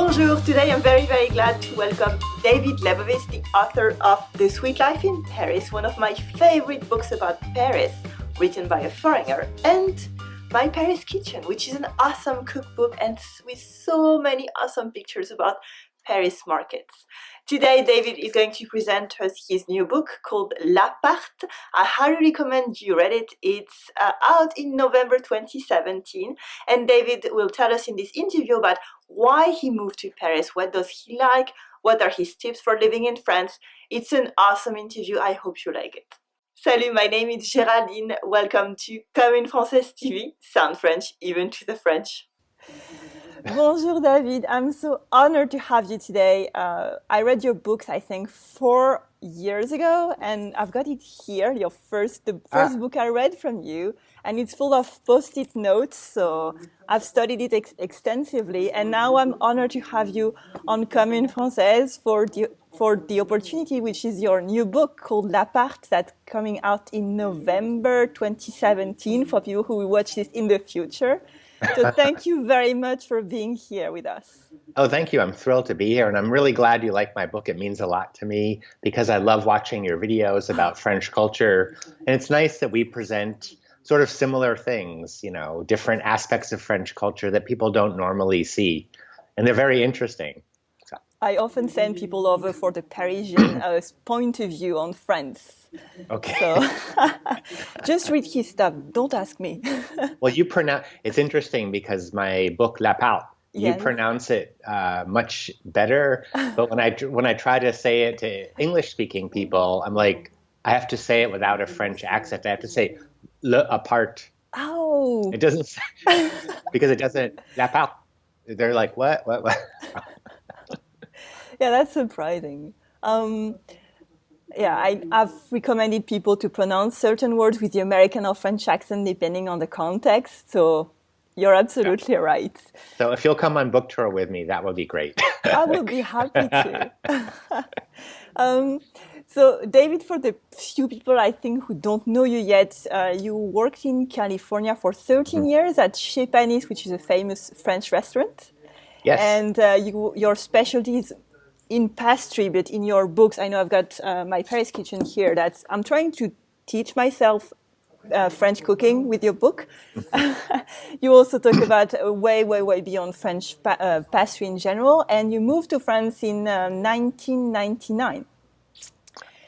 Bonjour! Today I'm very glad to welcome David Lebovitz, the author of The Sweet Life in Paris, one of my favorite books about Paris, written by a foreigner, and My Paris Kitchen, which is an awesome cookbook and with so many awesome pictures about Paris markets. Today David is going to present us his new book called L'Appart. I highly recommend you read it. It's out in November 2017, and David will tell us in this interview about why he moved to Paris, what does he like, what are his tips for living in France. It's an awesome interview. I hope you like it. Salut, my name is Géraldine. Welcome to Comme une Française TV. Sound French, even to the French. Bonjour, David. I'm so honored to have you today. I read your books, I think, 4 years ago, and I've got it here, the first book I read from you, and it's full of post-it notes, so I've studied it extensively, and now I'm honored to have you on Comme une Française for the opportunity, which is your new book called L'Appart, that's coming out in November 2017 for people who will watch this in the future. So thank you very much for being here with us. Oh, thank you. I'm thrilled to be here. And I'm really glad you like my book. It means a lot to me because I love watching your videos about French culture. And it's nice that we present sort of similar things, you know, different aspects of French culture that people don't normally see. And they're very interesting. So. I often send people over for the Parisian point of view on France. Okay. So just read his stuff. Don't ask me. Well, it's interesting because my book, L'Appart, you pronounce it much better. But when I try to say it to English-speaking people, I'm like, I have to say it without a French accent. I have to say L'Appart. Oh. It doesn't because it doesn't L'Appart. They're like, what? Yeah, that's surprising. I've recommended people to pronounce certain words with the American or French accent depending on the context. So you're absolutely right. So if you'll come on book tour with me, that would be great. I will be happy to. So David, for the few people I think who don't know you yet, you worked in California for 13 years at Chez Panisse, which is a famous French restaurant. Yes. And your specialty is in pastry, but in your books, I know I've got My Paris Kitchen here. I'm trying to teach myself French cooking with your book. You also talk about way beyond French pastry in general, and you moved to France in 1999.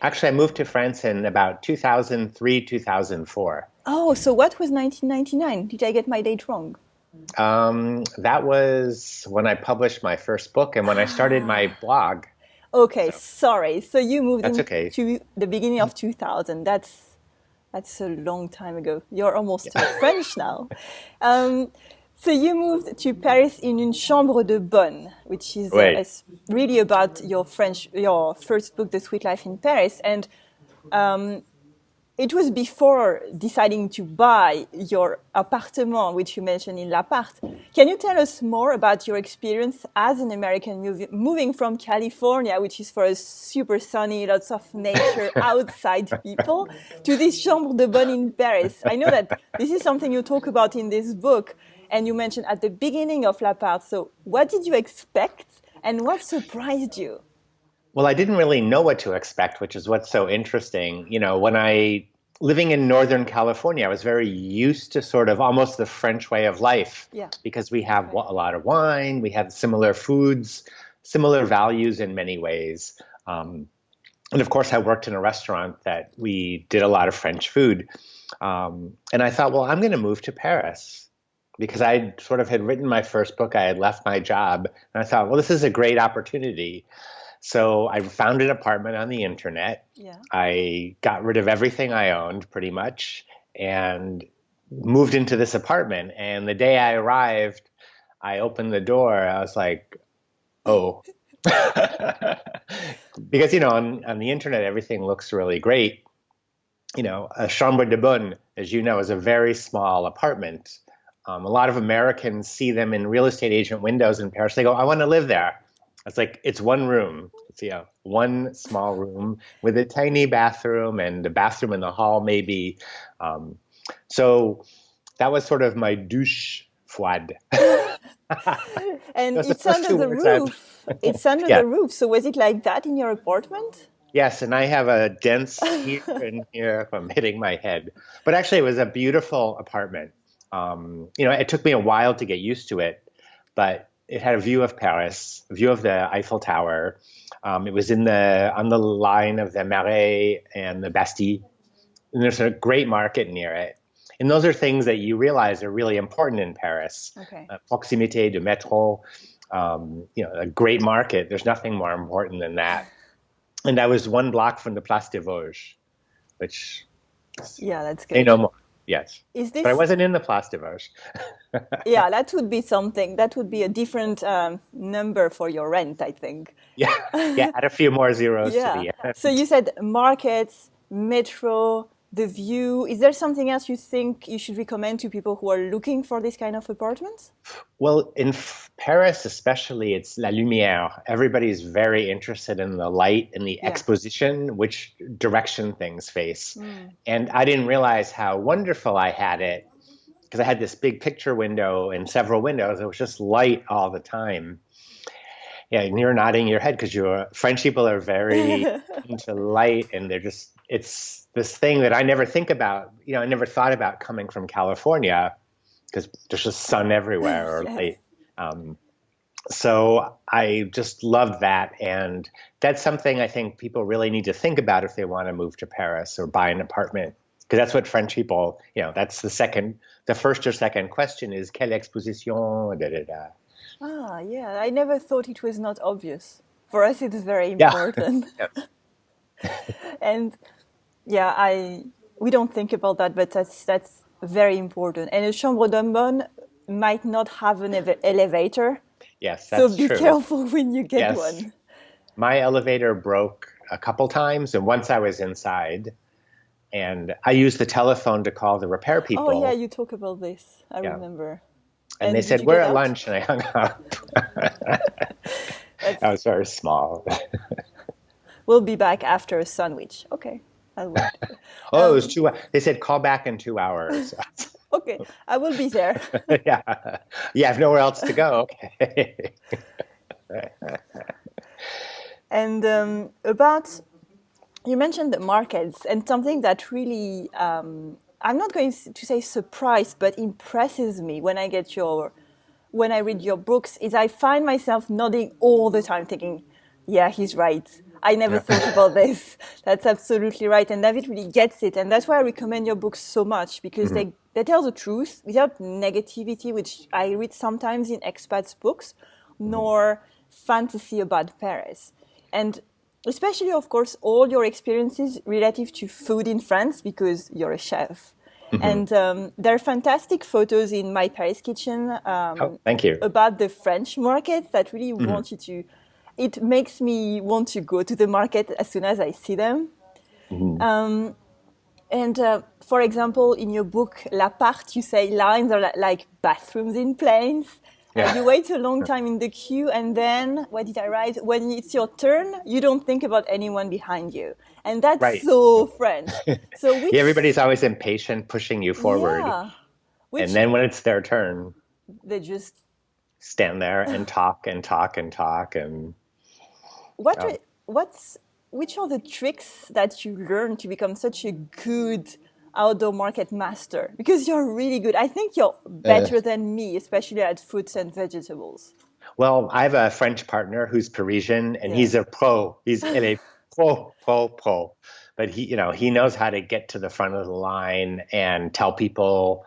Actually, I moved to France in about 2003, 2004. Oh, so what was 1999? Did I get my date wrong? That was when I published my first book and when I started my blog. Okay, sorry. So you moved to the beginning of 2000. That's a long time ago. You're almost French now. So you moved to Paris in une chambre de bonne, which is really about your first book, The Sweet Life in Paris. And it was before deciding to buy your appartement, which you mentioned in L'Appart. Can you tell us more about your experience as an American moving from California, which is for us super sunny, lots of nature, outside people, to this chambre de bonne in Paris? I know that this is something you talk about in this book, and you mentioned at the beginning of L'Appart. So what did you expect, and what surprised you? Well, I didn't really know what to expect, which is what's so interesting. You know, living in Northern California, I was very used to sort of almost the French way of life because we have a lot of wine, we have similar foods, similar values in many ways. And of course, I worked in a restaurant that we did a lot of French food. And I thought, well, I'm going to move to Paris because I sort of had written my first book. I had left my job and I thought, well, this is a great opportunity. So I found an apartment on the internet. Yeah. I got rid of everything I owned pretty much and moved into this apartment. And the day I arrived, I opened the door. I was like, oh, because, you know, on the internet, everything looks really great. You know, a chambre de bonne, as you know, is a very small apartment. A lot of Americans see them in real estate agent windows in Paris. They go, I want to live there. It's like, it's one room. It's, one small room with a tiny bathroom and a bathroom in the hall maybe. So that was sort of my douche froide. And Those are the it's first under two the words I've- roof. It's under Yeah. the roof. So was it like that in your apartment? Yes, and I have a dents here and here. I'm hitting my head. But actually, it was a beautiful apartment. It took me a while to get used to it, but it had a view of Paris, a view of the Eiffel Tower. It was on the line of the Marais and the Bastille, and there's a great market near it. And those are things that you realize are really important in Paris. Okay. Proximité du métro, a great market. There's nothing more important than that. And I was one block from the Place des Vosges, which that's good. say no more. Yes. Is this... But I wasn't in the Place des Vosges. Yeah, that would be something. That would be a different number for your rent, I think. Yeah, add a few more zeros to the end. So you said markets, metro, the view. Is there something else you think you should recommend to people who are looking for this kind of apartments? Well, in Paris especially, it's la lumière. Everybody's very interested in the light and the exposition, which direction things face. And I didn't realize how wonderful I had it, because I had this big picture window and several windows. It was just light all the time. Yeah, and you're nodding your head because French people are very into light, and it's this thing that I never think about. I never thought about coming from California because there's just sun everywhere or light. So I just loved that. And that's something I think people really need to think about if they want to move to Paris or buy an apartment. Because that's what French people, that's the first or second question is, quelle exposition, da, da, da. I never thought it was not obvious. For us, it's very important. And we don't think about that, but that's very important. And a chambre d'homme bonne might not have an elevator. Yes, that's true. So be careful when you get one. My elevator broke a couple times, and once I was inside, and I used the telephone to call the repair people. Oh, yeah, you talk about this. I remember. And they said, we're at lunch, and I hung up. I was very small. We'll be back after a sandwich. Okay, I'll wait. It was 2 hours. They said, call back in 2 hours. Okay, I will be there. You have nowhere else to go. Okay. And you mentioned the markets, and something that really, I'm not going to say surprised, but impresses me when I read your books, is I find myself nodding all the time, thinking, yeah, he's right. I never thought about this. That's absolutely right. And David really gets it. And that's why I recommend your books so much, because they tell the truth without negativity, which I read sometimes in expats' books, nor fantasy about Paris. And especially, of course, all your experiences relative to food in France, because you're a chef. And there are fantastic photos in my Paris kitchen thank you. About the French market that really want you to... It makes me want to go to the market as soon as I see them. For example, in your book, L'Appart, you say lines are like bathrooms in planes. You wait a long time in the queue, and then, what did I write? When it's your turn, you don't think about anyone behind you. And that's so French. So everybody's always impatient, pushing you forward. And then when it's their turn, they just stand there and talk and talk and talk. And which are the tricks that you learned to become such a good outdoor market master? Because you're really good. I think you're better than me, especially at fruits and vegetables. Well, I have a French partner who's Parisian, and he's a pro. He's a pro. But he knows how to get to the front of the line and tell people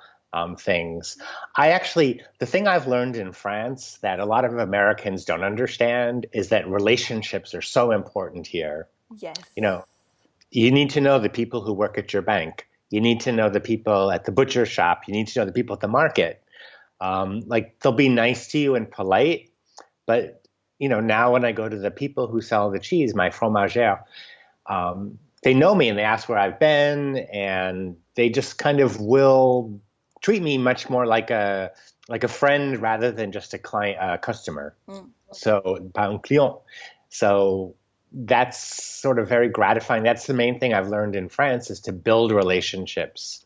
things. The thing I've learned in France that a lot of Americans don't understand is that relationships are so important here. Yes. You need to know the people who work at your bank. You need to know the people at the butcher shop. You need to know the people at the market. They'll be nice to you and polite, but now when I go to the people who sell the cheese, my fromagère, they know me and they ask where I've been, and they just kind of will treat me much more like a friend rather than just a customer. So, pas un client. So that's sort of very gratifying. That's the main thing I've learned in France, is to build relationships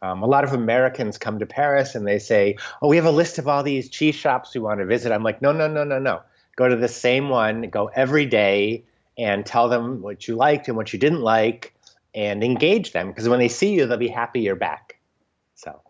A lot of Americans come to Paris and they say, oh, we have a list of all these cheese shops we want to visit. I'm like, no, no, no, no, no. Go to the same one, go every day and tell them what you liked and what you didn't like and engage them. Because when they see you, they'll be happy you're back. So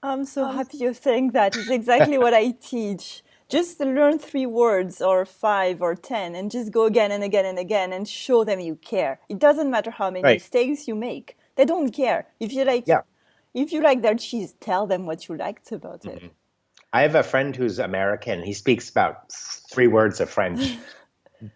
I'm so happy you're saying that. It's exactly what I teach. Just learn 3 words or 5 or 10 and just go again and again and again and show them you care. It doesn't matter how many mistakes you make. They don't care. If you like their cheese, tell them what you liked about it. I have a friend who's American. He speaks about 3 words of French,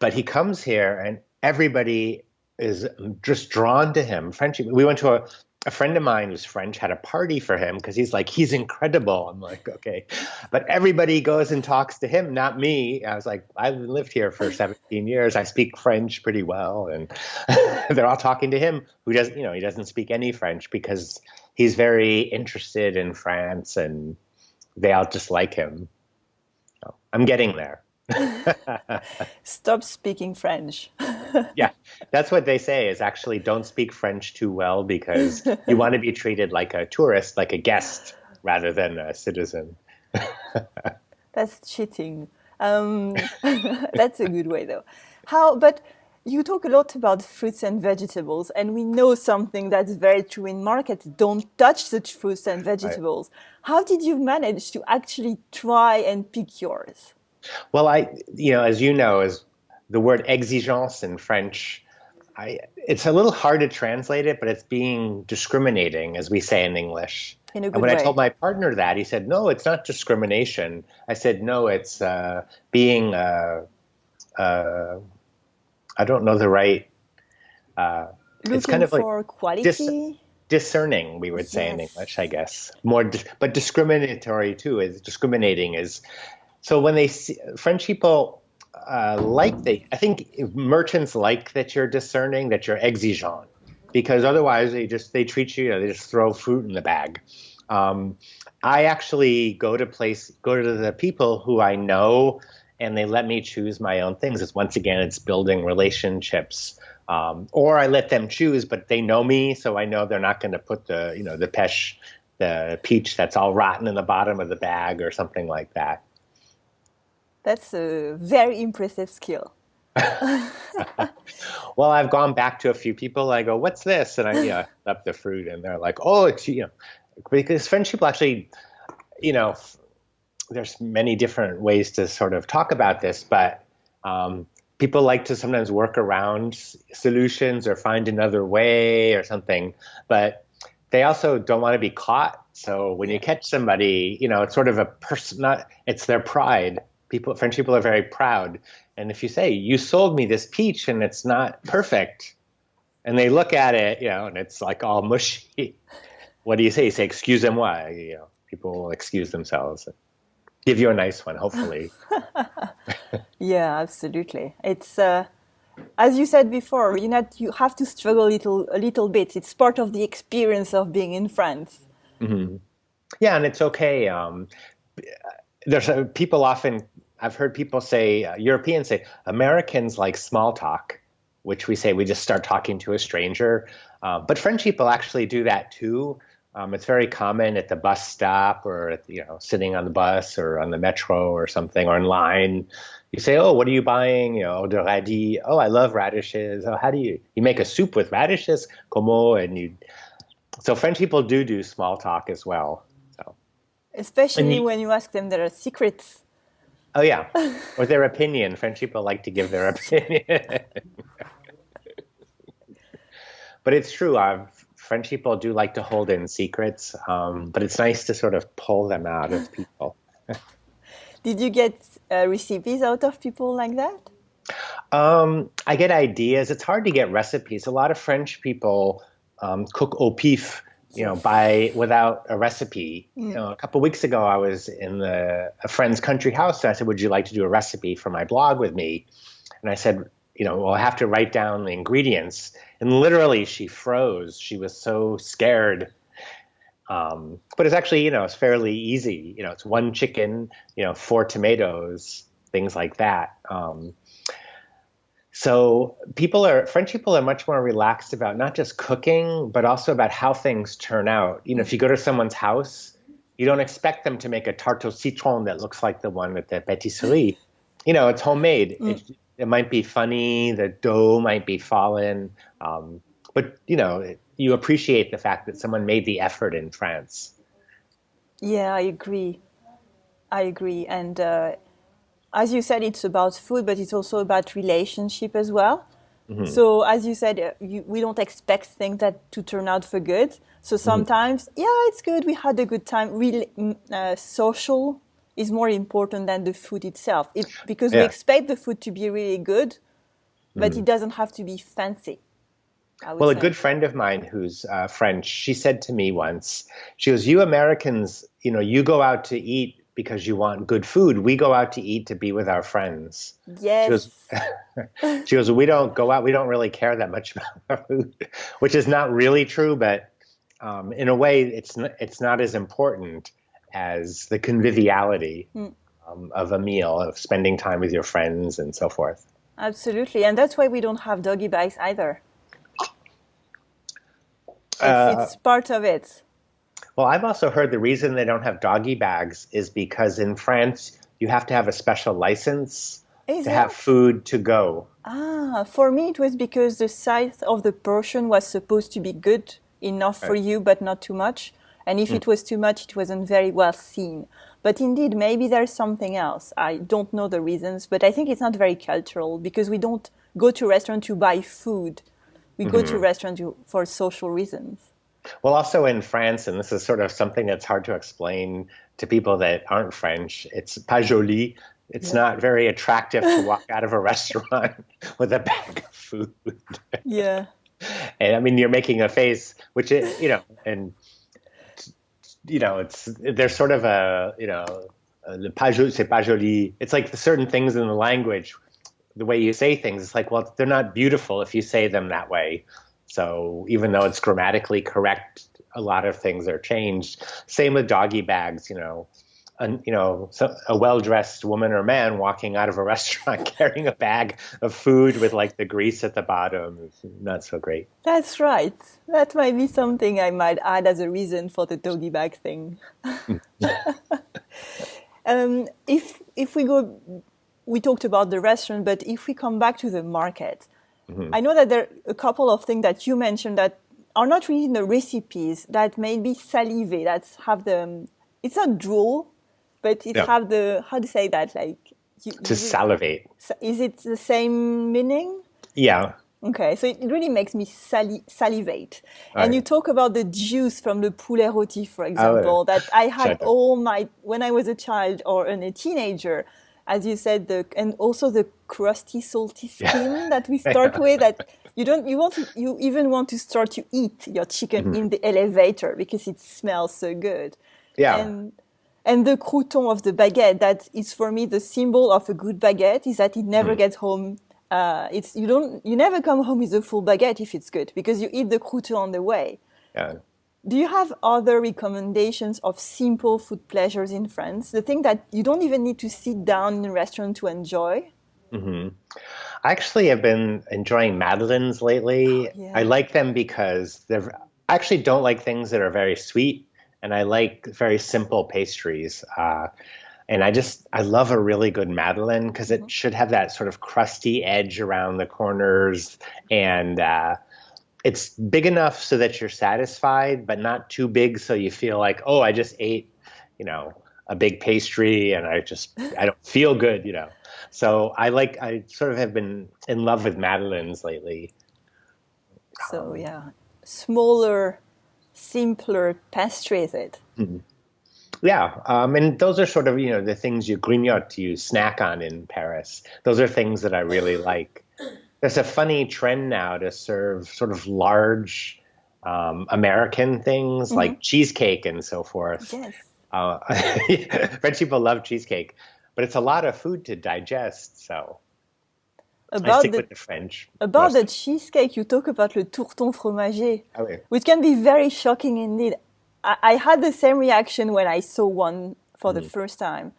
but he comes here and everybody is just drawn to him. French. We went to a friend of mine who's French had a party for him because he's incredible. I'm like, okay. But everybody goes and talks to him, not me. I was like, I've lived here for 17 years. I speak French pretty well. And they're all talking to him who doesn't, he doesn't speak any French because he's very interested in France and they all just like him. So I'm getting there. Stop speaking French. Yeah, that's what they say is actually don't speak French too well because you want to be treated like a tourist, like a guest, rather than a citizen. That's cheating. That's a good way, though. But you talk a lot about fruits and vegetables, and we know something that's very true in markets. Don't touch such fruits and vegetables. Right. How did you manage to actually try and pick yours? Well, as you know, is the word exigence in French, it's a little hard to translate it, but it's being discriminating, as we say in English. In a good and when way. I told my partner that, he said, no, it's not discrimination. I said, no, it's being, I don't know the right, it's kind of for like quality? Discerning, we would say in English, I guess. But discriminatory too, discriminating is. So when they see French people, I think merchants like that you're discerning, that you're exigeant, because otherwise they treat you, they just throw fruit in the bag. I actually go to the people who I know, and they let me choose my own things. It's building relationships, or I let them choose, but they know me, so I know they're not going to put the peach that's all rotten in the bottom of the bag or something like that. That's a very impressive skill. Well, I've gone back to a few people. I go, what's this? And I up the fruit, and they're like, oh, it's, because French people actually, there's many different ways to sort of talk about this, but people like to sometimes work around solutions or find another way or something, but they also don't want to be caught. So when you catch somebody, it's sort of it's their pride. French people are very proud. And if you say, you sold me this peach and it's not perfect, and they look at it, and it's like all mushy, what do you say? You say, excusez-moi. People will excuse themselves. Give you a nice one, hopefully. Yeah, absolutely. It's, as you said before, you have to struggle a little bit. It's part of the experience of being in France. Mm-hmm. Yeah, and it's okay. There's people often, I've heard people say, Europeans say, Americans like small talk, which we say we just start talking to a stranger. But French people actually do that too. It's very common at the bus stop or sitting on the bus or on the metro or something or in line. You say, oh, what are you buying? De radis. Oh, I love radishes. Oh, how do you make a soup with radishes? Comment? So French people do small talk as well. So. Especially when you ask them their secrets. Oh, yeah. Or their opinion. French people like to give their opinion. But it's true. French people do like to hold in secrets, but it's nice to sort of pull them out of people. Did you get recipes out of people like that? I get ideas. It's hard to get recipes. A lot of French people cook au pif, without a recipe. A couple of weeks ago, I was in a friend's country house, and I said, would you like to do a recipe for my blog with me? And I said, I have to write down the ingredients. And literally, she froze. She was so scared. But it's actually, it's fairly easy. It's 1 chicken, 4 tomatoes, things like that. So French people are much more relaxed about not just cooking, but also about how things turn out. If you go to someone's house, you don't expect them to make a tarte au citron that looks like the one at the pâtisserie. It's homemade. It might be funny, the dough might be fallen, but you appreciate the fact that someone made the effort in France. Yeah, I agree. And as you said, it's about food, but it's also about relationship as well. Mm-hmm. So as you said, we don't expect things to turn out for good. So sometimes, it's good. We had a good time. Really, social is more important than the food itself. Because we expect the food to be really good, but it doesn't have to be fancy. Well, a good friend of mine who's French, she said to me once, she goes, you Americans, you go out to eat because you want good food. We go out to eat to be with our friends. Yes. She goes, we don't go out. We don't really care that much about our food, which is not really true. But in a way, it's not as important as the conviviality of a meal, of spending time with your friends and so forth. Absolutely. And that's why we don't have doggy bags either. It's part of it. Well, I've also heard the reason they don't have doggy bags is because in France, you have to have a special license to have food to go. For me, it was because the size of the portion was supposed to be good enough for you, but not too much. And if it was too much, it wasn't very well seen. But indeed, maybe there's something else. I don't know the reasons, but I think it's not very cultural because we don't go to a restaurant to buy food. We go to a restaurant for social reasons. Well, also in France, and this is sort of something that's hard to explain to people that aren't French, it's pas joli. It's not very attractive to walk out of a restaurant with a bag of food. Yeah. And I mean, you're making a face, which is, there's sort of le pas joli, c'est pas joli. It's like certain things in the language, the way you say things, it's like, well, they're not beautiful if you say them that way. So even though it's grammatically correct, a lot of things are changed. Same with doggy bags, a well-dressed woman or man walking out of a restaurant carrying a bag of food with like the grease at the bottom is not so great. That's right. That might be something I might add as a reason for the doggy bag thing. If we go, we talked about the restaurant, but if we come back to the market, I know that there are a couple of things that you mentioned that are not really in the recipes, that may be saliver, that have it's not drool, but it have how to say that? To salivate. Is it the same meaning? Yeah. Okay, so it really makes me salivate. And you talk about the juice from the poulet rôti, for example, that I had when I was a child or a teenager, as you said, and also the crusty, salty skin that we start with. That you even want to start to eat your chicken in the elevator because it smells so good. Yeah. And the croûton of the baguette, that is for me the symbol of a good baguette, is that it never gets home. You never come home with a full baguette if it's good because you eat the croûton on the way. Yeah. Do you have other recommendations of simple food pleasures in France? The thing that you don't even need to sit down in a restaurant to enjoy? I actually have been enjoying madeleines lately. I like them because I actually don't like things that are very sweet, and I like very simple pastries. And I love a really good madeleine because it should have that sort of crusty edge around the corners, and it's big enough so that you're satisfied, but not too big so you feel like, oh, I just ate, a big pastry and I don't feel good, So I sort of have been in love with madeleines lately. So smaller, simpler pastry, is it? Yeah, and those are sort of, the things you grignote, you snack on in Paris. Those are things that I really like. There's a funny trend now to serve sort of large American things like cheesecake and so forth. Yes. French people love cheesecake, but it's a lot of food to digest, so I stick with the French. About the cheesecake, you talk about le tourton fromager, which can be very shocking indeed. I had the same reaction when I saw one for the first time,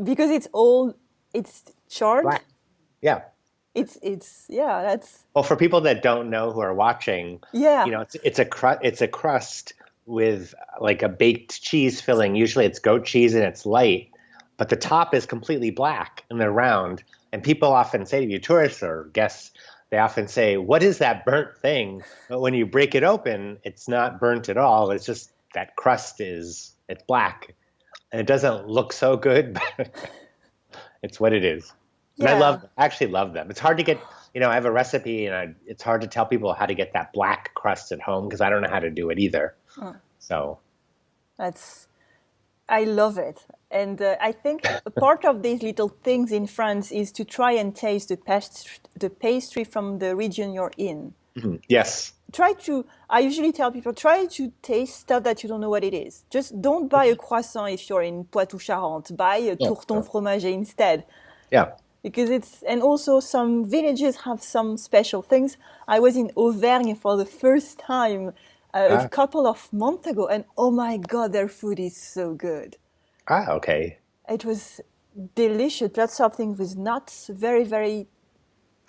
because it's charred. Black. Yeah. Yeah, that's Well, for people that don't know who are watching, yeah. it's a crust with like a baked cheese filling. Usually it's goat cheese and it's light, but the top is completely black and they're round. And people often say to you, tourists or guests, they often say, "What is that burnt thing?" But when you break it open, it's not burnt at all. It's just that crust it's black, and it doesn't look so good, but it's what it is. And Yeah. I actually love them. It's hard to get, I have a recipe and it's hard to tell people how to get that black crust at home because I don't know how to do it either. So I love it. And I think a part of these little things in France is to try and taste the pastry from the region you're in. Yes. I usually tell people, try to taste stuff that you don't know what it is. Just don't buy a croissant if you're in Poitou-Charentes. Buy a tourton fromager instead. Yeah. Because and also some villages have some special things. I was in Auvergne for the first time a couple of months ago, and oh my God, their food is so good. Okay. It was delicious. Lots of things with nuts, very, very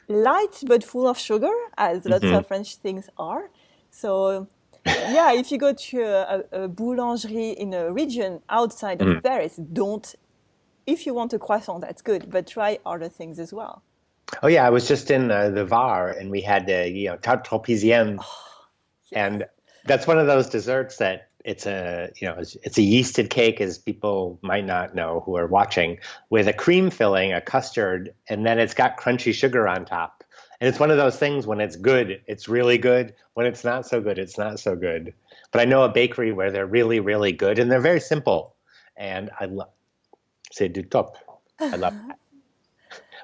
light but full of sugar, as lots of French things are. So, yeah, if you go to a boulangerie in a region outside of Paris, if you want a croissant, that's good, but try other things as well. Oh yeah, I was just in the Var, and we had tarte tropézienne, and that's one of those desserts that it's a yeasted cake, as people might not know who are watching, with a cream filling, a custard, and then it's got crunchy sugar on top. And it's one of those things, when it's good, it's really good. When it's not so good, it's not so good. But I know a bakery where they're really, really good, and they're very simple, and I love. C'est du top. I love that.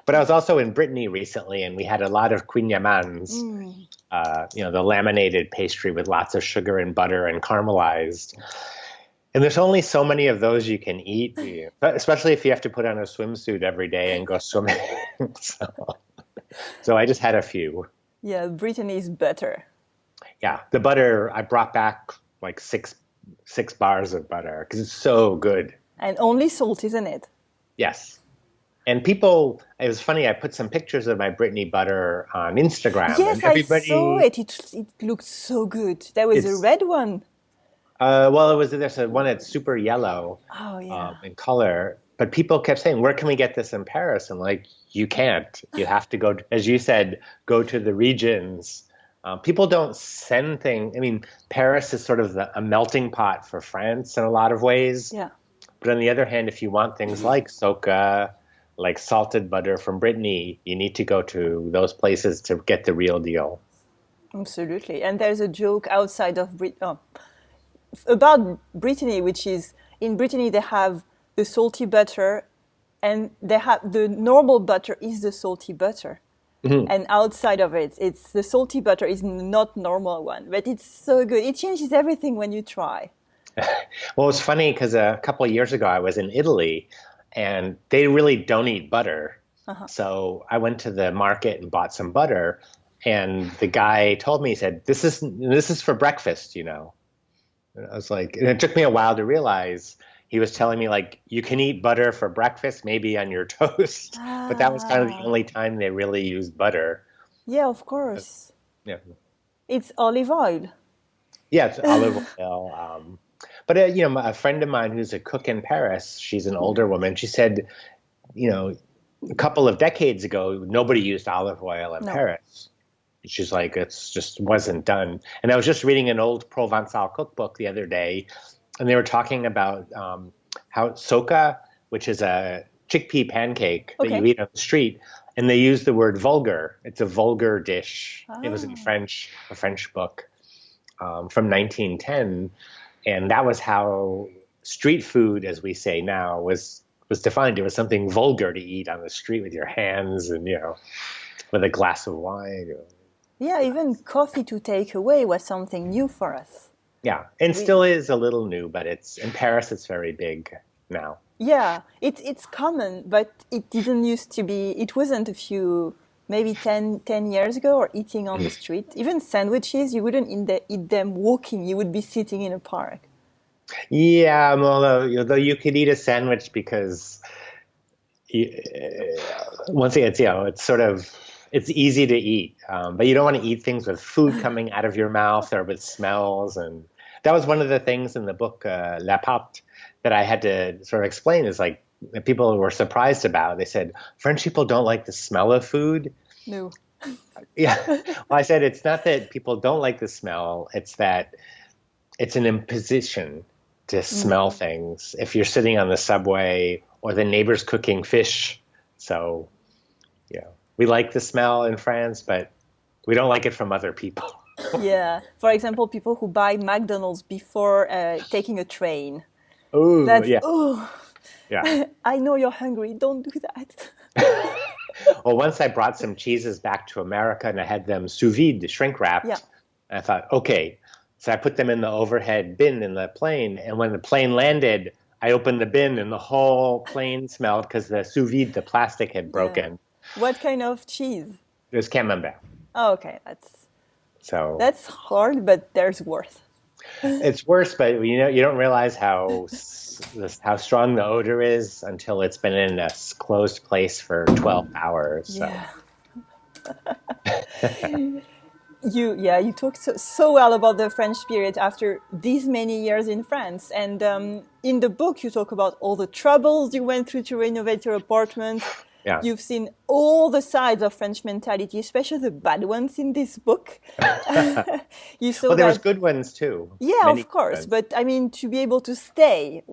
But I was also in Brittany recently, and we had a lot of quinamans, the laminated pastry with lots of sugar and butter and caramelized. And there's only so many of those you can eat, especially if you have to put on a swimsuit every day and go swimming. So I just had a few. Yeah, Brittany is better. Yeah, the butter, I brought back like six bars of butter because it's so good. And only salt, isn't it? Yes. And people, it was funny, I put some pictures of my Brittany butter on Instagram. Yes, and everybody, I saw it. It looked so good. There was a red one. There's one that's super yellow in color. But people kept saying, where can we get this in Paris? And like, you can't. You have to go, as you said, go to the regions. People don't send things. I mean, Paris is sort of a melting pot for France in a lot of ways. Yeah. But on the other hand, if you want things like Soca, like salted butter from Brittany, you need to go to those places to get the real deal. Absolutely. And there's a joke outside of about Brittany, which is in Brittany they have the salty butter, and they have the normal butter is the salty butter. And outside of it, it's the salty butter is not normal one, but it's so good. It changes everything when you try. Well, it's funny because a couple of years ago I was in Italy, and they really don't eat butter. So I went to the market and bought some butter, and the guy told me, he said, "This is for breakfast, And I was like, and it took me a while to realize he was telling me like, you can eat butter for breakfast, maybe on your toast, but that was kind of the only time they really used butter. Yeah, of course. Yeah, it's olive oil. Yeah, it's olive oil. But a friend of mine who's a cook in Paris, she's an older woman. She said, a couple of decades ago, nobody used olive oil in Paris. She's like, it's just wasn't done. And I was just reading an old Provençal cookbook the other day, and they were talking about how soca, which is a chickpea pancake that you eat on the street, and they use the word vulgar. It's a vulgar dish. It was in French, a French book from 1910. And that was how street food, as we say now, was defined. It was something vulgar to eat on the street with your hands and, with a glass of wine. Yeah, even coffee to take away was something new for us. Yeah, and still is a little new, but in Paris, it's very big now. Yeah, it's common, but it didn't used to be. It wasn't maybe 10 years ago, or eating on the street. Even sandwiches, you wouldn't eat them walking. You would be sitting in a park. Yeah, although you could eat a sandwich because once again, it's sort of it's easy to eat, but you don't want to eat things with food coming out of your mouth or with smells. And that was one of the things in the book, La Pâte, that I had to sort of explain is like people were surprised about. They said, French people don't like the smell of food. No. Yeah. Well, I said, it's not that people don't like the smell. It's that it's an imposition to smell things. If you're sitting on the subway or the neighbor's cooking fish. So, yeah, we like the smell in France, but we don't like it from other people. Yeah. For example, people who buy McDonald's before taking a train. Oh, yeah. Oh, yeah. I know you're hungry. Don't do that. Well, once I brought some cheeses back to America and I had them sous vide, shrink wrapped. Yeah. And I thought, okay. So I put them in the overhead bin in the plane. And when the plane landed, I opened the bin and the whole plane smelled because the sous vide, the plastic had broken. Yeah. What kind of cheese? It was Camembert. Oh, okay. That's hard, but there's worse. It's worse, but you don't realize how strong the odor is until it's been in a closed place for 12 hours. So. Yeah. You talk so well about the French spirit after these many years in France. And in the book, you talk about all the troubles you went through to renovate your apartment. Yeah. You've seen all the sides of French mentality, especially the bad ones in this book. You saw well, there was good ones too. Yeah, many of course. But I mean, to be able to stay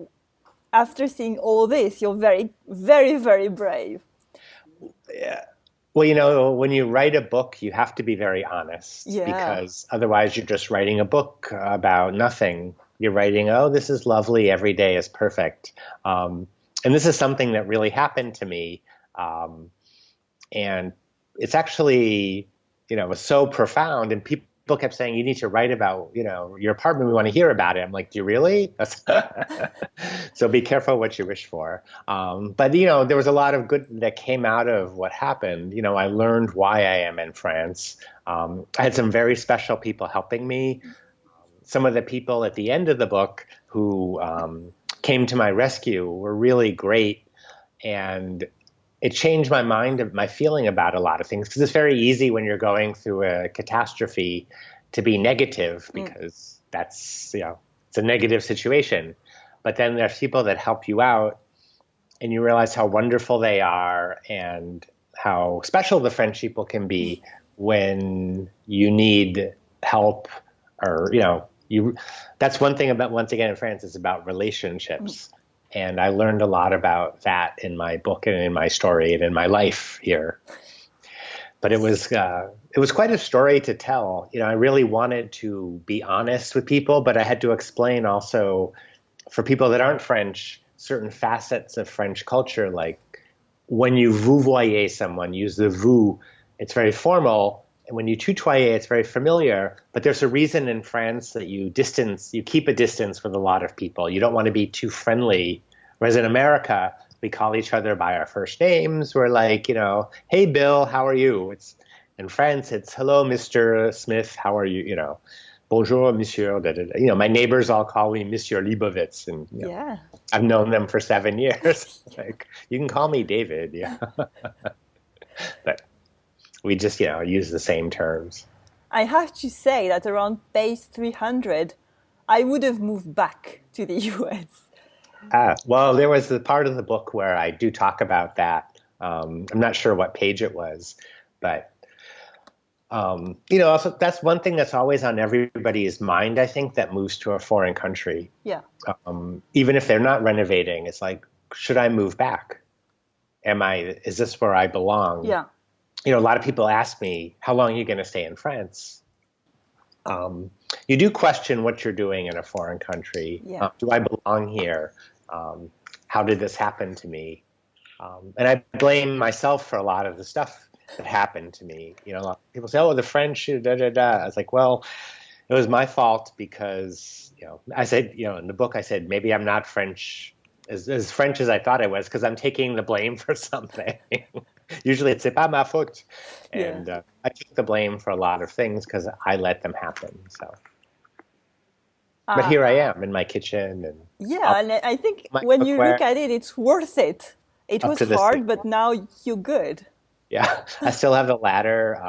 after seeing all this, you're very, very, very brave. Yeah. Well, when you write a book, you have to be very honest because otherwise you're just writing a book about nothing. You're writing, oh, this is lovely. Every day is perfect. And this is something that really happened to me. And it's actually, it was so profound. And people kept saying, you need to write about, your apartment. We want to hear about it. I'm like, do you really? So be careful what you wish for. But, there was a lot of good that came out of what happened. I learned why I am in France. I had some very special people helping me. Some of the people at the end of the book who came to my rescue were really great. And it changed my mind, my feeling about a lot of things, because it's very easy when you're going through a catastrophe to be negative because that's, it's a negative situation. But then there's people that help you out and you realize how wonderful they are and how special the French people can be when you need help or, that's one thing about, once again, in France, it's about relationships. And I learned a lot about that in my book and in my story and in my life here. But it was quite a story to tell. I really wanted to be honest with people, but I had to explain also for people that aren't French, certain facets of French culture, like when you vouvoyer someone, use the vous, it's very formal. And when you tutoyer, it's very familiar. But there's a reason in France that you keep a distance with a lot of people. You don't want to be too friendly. Whereas in America, we call each other by our first names. We're like, hey, Bill, how are you? In France, it's hello, Mr. Smith, how are you? Bonjour, monsieur. Da, da, da. My neighbors all call me Monsieur Lebovitz. And I've known them for 7 years. Like, you can call me David. Yeah. But we just, use the same terms. I have to say that around page 300, I would have moved back to the US. Well, there was the part of the book where I do talk about that. I'm not sure what page it was, but, also that's one thing that's always on everybody's mind, I think, that moves to a foreign country. Yeah. Even if they're not renovating, it's like, should I move back? Is this where I belong? Yeah. A lot of people ask me, how long are you going to stay in France? You do question what you're doing in a foreign country. Yeah. Do I belong here? How did this happen to me? And I blame myself for a lot of the stuff that happened to me. A lot of people say, oh, the French, da, da, da. I was like, well, it was my fault because, I said, in the book, I said, maybe I'm not French, as French as I thought I was, because I'm taking the blame for something. Usually it's pas ma faute. And I took the blame for a lot of things because I let them happen. So, but here I am in my kitchen. And and I think when you look at it, it's worth it. It was hard, but now you're good. Yeah, I still have the ladder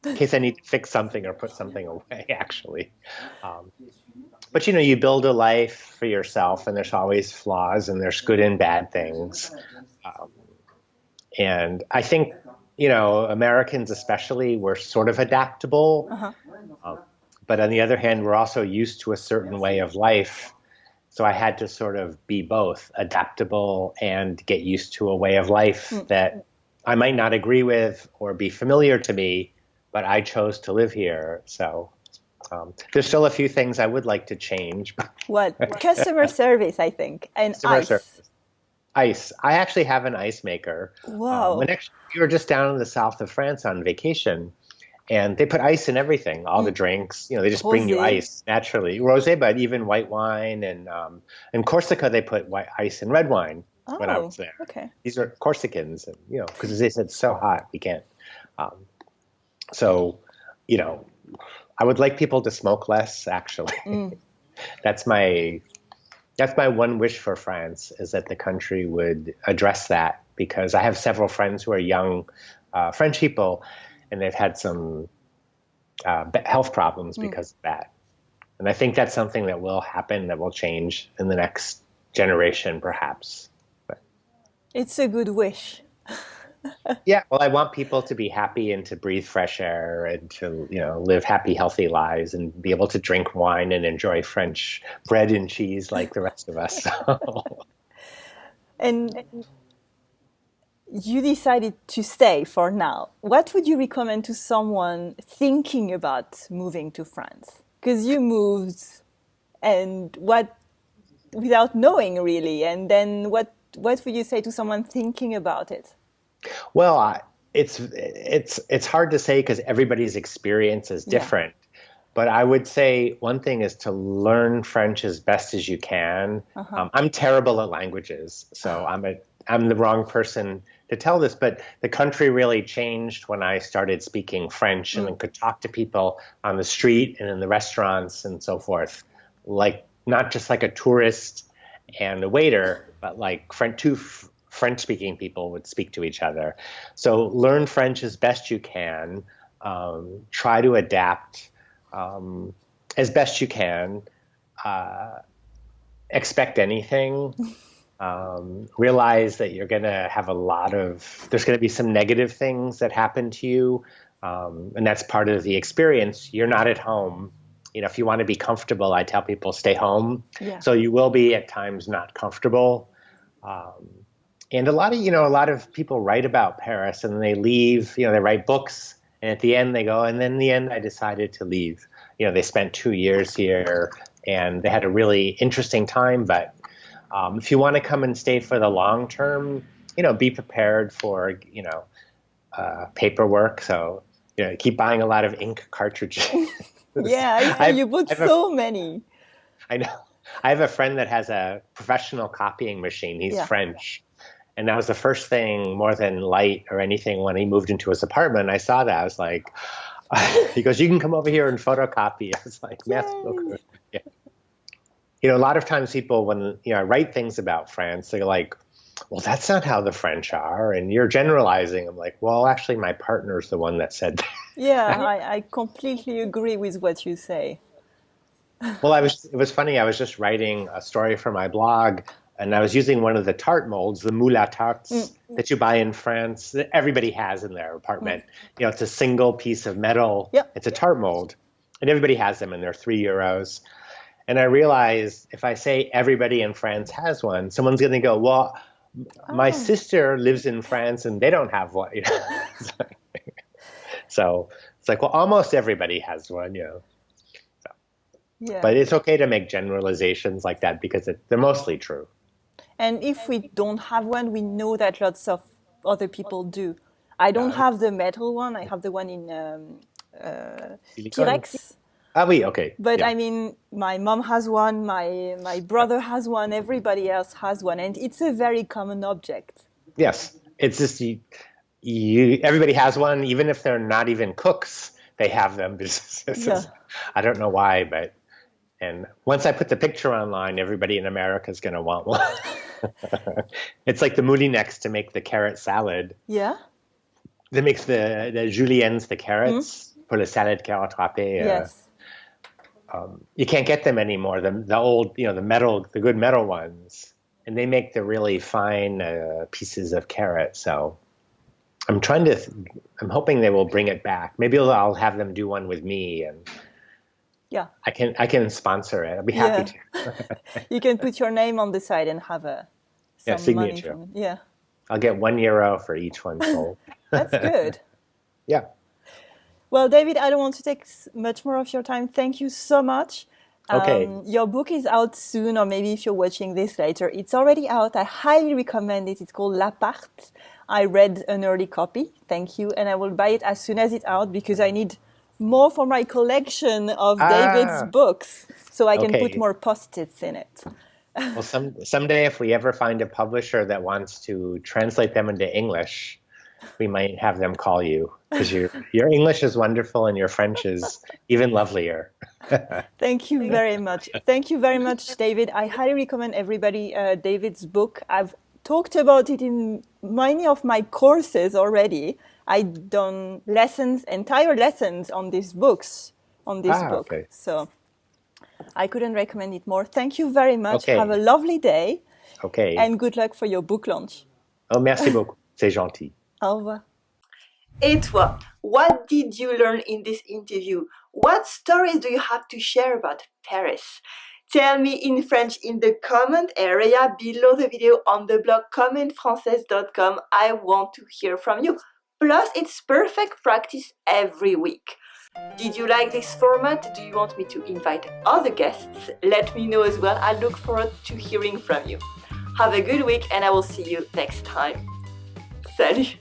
in case I need to fix something or put something away, actually. Um, but you build a life for yourself, and there's always flaws, and there's good and bad things. Um, and I think, Americans especially, we're sort of adaptable. Uh-huh. Um, but on the other hand, we're also used to a certain way of life. So I had to sort of be both adaptable and get used to a way of life that I might not agree with or be familiar to me, but I chose to live here. So there's still a few things I would like to change. What? Customer service, I think, and Customer ice. service. Ice. I actually have an ice maker. Wow. We were just down in the south of France on vacation, and they put ice in everything, all the drinks. They just bring you ice naturally. Rosé, but even white wine. And in Corsica, they put ice in red wine when I was there. Okay. These are Corsicans, and, because they said it's so hot, we can't. So, I would like people to smoke less, actually. That's my one wish for France, is that the country would address that, because I have several friends who are young French people, and they've had some health problems because of that. And I think that's something that will happen, that will change in the next generation, perhaps. But, it's a good wish. yeah, well, I want people to be happy and to breathe fresh air and to, live happy, healthy lives and be able to drink wine and enjoy French bread and cheese like the rest of us. And you decided to stay for now. What would you recommend to someone thinking about moving to France? Because you moved, and without knowing really, and then what would you say to someone thinking about it? Well, it's hard to say because everybody's experience is different. But I would say one thing is to learn French as best as you can. I'm terrible at languages, so I'm the wrong person to tell this. But the country really changed when I started speaking French and could talk to people on the street and in the restaurants and so forth, like not just like a tourist and a waiter, but like two French-speaking people would speak to each other. So learn French as best you can. Try to adapt as best you can. Expect anything. Realize that you're going to have there's going to be some negative things that happen to you. And that's part of the experience. You're not at home. If you want to be comfortable, I tell people stay home. Yeah. So you will be at times not comfortable. And a lot of people write about Paris and they leave, they write books, and at the end they go, and then in the end I decided to leave. They spent 2 years here and they had a really interesting time. But if you want to come and stay for the long term, be prepared for, paperwork. So, keep buying a lot of ink cartridges. Yeah, I you bought so many. I know. I have a friend that has a professional copying machine. He's French. And that was the first thing, more than light or anything, when he moved into his apartment. I saw that. I was like, he goes, you can come over here and photocopy. I was like, merci beaucoup. Yeah. A lot of times people, when I write things about France, they're like, well, that's not how the French are. And you're generalizing. I'm like, well, actually, my partner's the one that said that. Yeah, I completely agree with what you say. Well, it was funny. I was just writing a story for my blog, and I was using one of the Tarte molds, the moule à tartes that you buy in France, that everybody has in their apartment. It's a single piece of metal. Yep. It's a Tarte mold, and everybody has them, and they're €3. And I realized if I say everybody in France has one, someone's going to go, well, my sister lives in France, and they don't have one. So it's like, well, almost everybody has one, Yeah. But it's okay to make generalizations like that because they're mostly true. And if we don't have one, we know that lots of other people do. I don't have the metal one. I have the one in Pyrex. Ah, oui, okay. But I mean, my mom has one, my brother has one, everybody else has one. And it's a very common object. Yes. It's just everybody has one, even if they're not even cooks, they have them. I don't know why, but... And once I put the picture online, everybody in America is going to want one. It's like the moulinex to make the carrot salad. Yeah. that makes the juliennes, the carrots, pour le salade carotte râpée. Yes. You can't get them anymore. The old, the good metal ones, and they make the really fine pieces of carrot. So I'm hoping they will bring it back. Maybe I'll have them do one with me, and yeah, I can sponsor it. I'll be happy to. You can put your name on the side and have some signature. money from it. Yeah. I'll get €1 for each one sold. That's good. Yeah. Well, David, I don't want to take much more of your time. Thank you so much. Okay. Your book is out soon, or maybe if you're watching this later, it's already out. I highly recommend it. It's called L'Appart. I read an early copy. Thank you. And I will buy it as soon as it's out because I need more for my collection of David's books so I can put more post-its in it. Well, someday if we ever find a publisher that wants to translate them into English, we might have them call you because your English is wonderful and your French is even lovelier. Thank you very much. Thank you very much, David. I highly recommend everybody David's book. I've talked about it in many of my courses already. I've done entire lessons on these books, book. Okay. So I couldn't recommend it more. Thank you very much. Okay. Have a lovely day. Okay. And good luck for your book launch. Oh, merci beaucoup. C'est gentil. Au revoir. Et toi, what did you learn in this interview? What stories do you have to share about Paris? Tell me in French in the comment area below the video on the blog commentfrancaise.com. I want to hear from you. Plus, it's perfect practice every week. Did you like this format? Do you want me to invite other guests? Let me know as well. I look forward to hearing from you. Have a good week and I will see you next time. Salut!